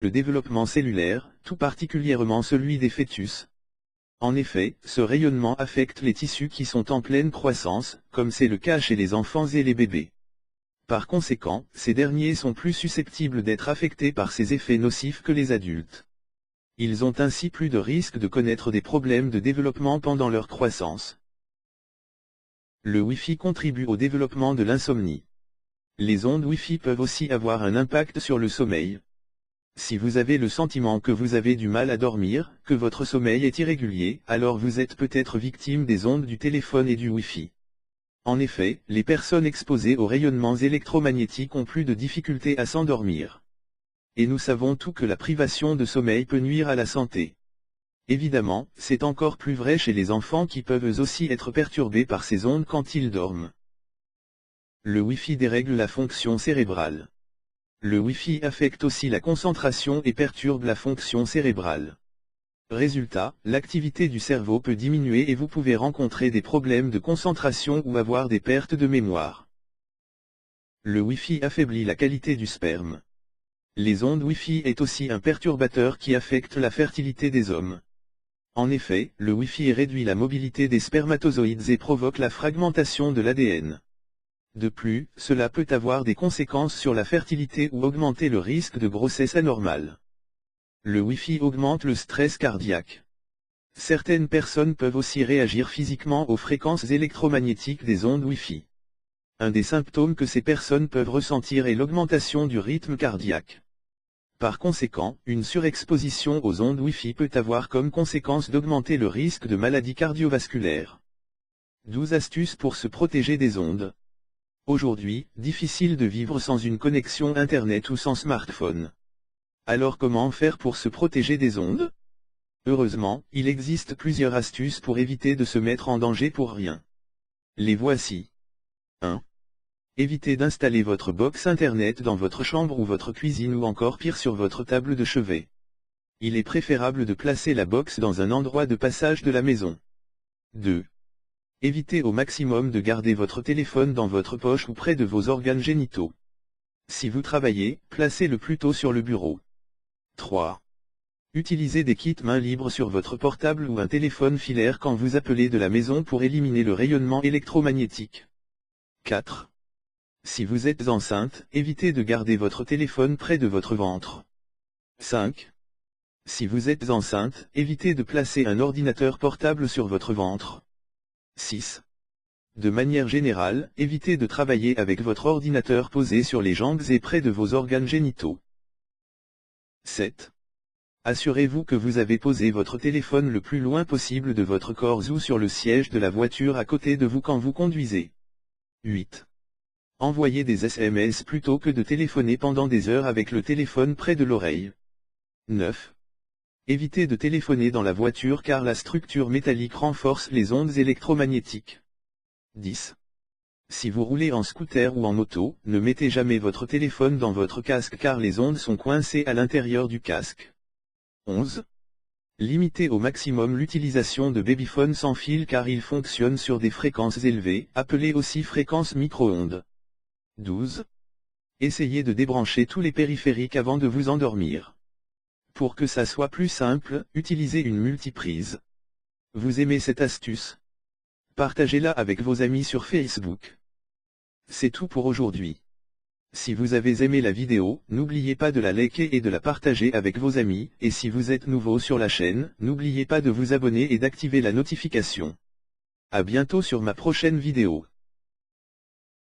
le développement cellulaire, tout particulièrement celui des fœtus. En effet, ce rayonnement affecte les tissus qui sont en pleine croissance, comme c'est le cas chez les enfants et les bébés. Par conséquent, ces derniers sont plus susceptibles d'être affectés par ces effets nocifs que les adultes. Ils ont ainsi plus de risques de connaître des problèmes de développement pendant leur croissance. Le Wi-Fi contribue au développement de l'insomnie. Les ondes Wi-Fi peuvent aussi avoir un impact sur le sommeil. Si vous avez le sentiment que vous avez du mal à dormir, que votre sommeil est irrégulier, alors vous êtes peut-être victime des ondes du téléphone et du Wi-Fi. En effet, les personnes exposées aux rayonnements électromagnétiques ont plus de difficultés à s'endormir. Et nous savons tous que la privation de sommeil peut nuire à la santé. Évidemment, c'est encore plus vrai chez les enfants qui peuvent aussi être perturbés par ces ondes quand ils dorment. Le Wi-Fi dérègle la fonction cérébrale. Le Wi-Fi affecte aussi la concentration et perturbe la fonction cérébrale. Résultat, l'activité du cerveau peut diminuer et vous pouvez rencontrer des problèmes de concentration ou avoir des pertes de mémoire. Le Wi-Fi affaiblit la qualité du sperme. Les ondes Wi-Fi est aussi un perturbateur qui affecte la fertilité des hommes. En effet, le Wi-Fi réduit la mobilité des spermatozoïdes et provoque la fragmentation de l'ADN. De plus, cela peut avoir des conséquences sur la fertilité ou augmenter le risque de grossesse anormale. Le Wi-Fi augmente le stress cardiaque. Certaines personnes peuvent aussi réagir physiquement aux fréquences électromagnétiques des ondes Wi-Fi. Un des symptômes que ces personnes peuvent ressentir est l'augmentation du rythme cardiaque. Par conséquent, une surexposition aux ondes Wi-Fi peut avoir comme conséquence d'augmenter le risque de maladies cardiovasculaires. 12 astuces pour se protéger des ondes. Aujourd'hui, difficile de vivre sans une connexion Internet ou sans smartphone. Alors comment faire pour se protéger des ondes? Heureusement, il existe plusieurs astuces pour éviter de se mettre en danger pour rien. Les voici. 1. Évitez d'installer votre box Internet dans votre chambre ou votre cuisine ou encore pire sur votre table de chevet. Il est préférable de placer la box dans un endroit de passage de la maison. 2. Évitez au maximum de garder votre téléphone dans votre poche ou près de vos organes génitaux. Si vous travaillez, placez-le plutôt sur le bureau. 3. Utilisez des kits main libre sur votre portable ou un téléphone filaire quand vous appelez de la maison pour éliminer le rayonnement électromagnétique. 4. Si vous êtes enceinte, évitez de garder votre téléphone près de votre ventre. 5. Si vous êtes enceinte, évitez de placer un ordinateur portable sur votre ventre. 6. De manière générale, évitez de travailler avec votre ordinateur posé sur les jambes et près de vos organes génitaux. 7. Assurez-vous que vous avez posé votre téléphone le plus loin possible de votre corps ou sur le siège de la voiture à côté de vous quand vous conduisez. 8. Envoyez des SMS plutôt que de téléphoner pendant des heures avec le téléphone près de l'oreille. 9. Évitez de téléphoner dans la voiture car la structure métallique renforce les ondes électromagnétiques. 10. Si vous roulez en scooter ou en moto, ne mettez jamais votre téléphone dans votre casque car les ondes sont coincées à l'intérieur du casque. 11. Limitez au maximum l'utilisation de babyphones sans fil car ils fonctionnent sur des fréquences élevées, appelées aussi fréquences micro-ondes. 12. Essayez de débrancher tous les périphériques avant de vous endormir. Pour que ça soit plus simple, utilisez une multiprise. Vous aimez cette astuce? Partagez-la avec vos amis sur Facebook. C'est tout pour aujourd'hui. Si vous avez aimé la vidéo, n'oubliez pas de la liker et de la partager avec vos amis, et si vous êtes nouveau sur la chaîne, n'oubliez pas de vous abonner et d'activer la notification. À bientôt sur ma prochaine vidéo.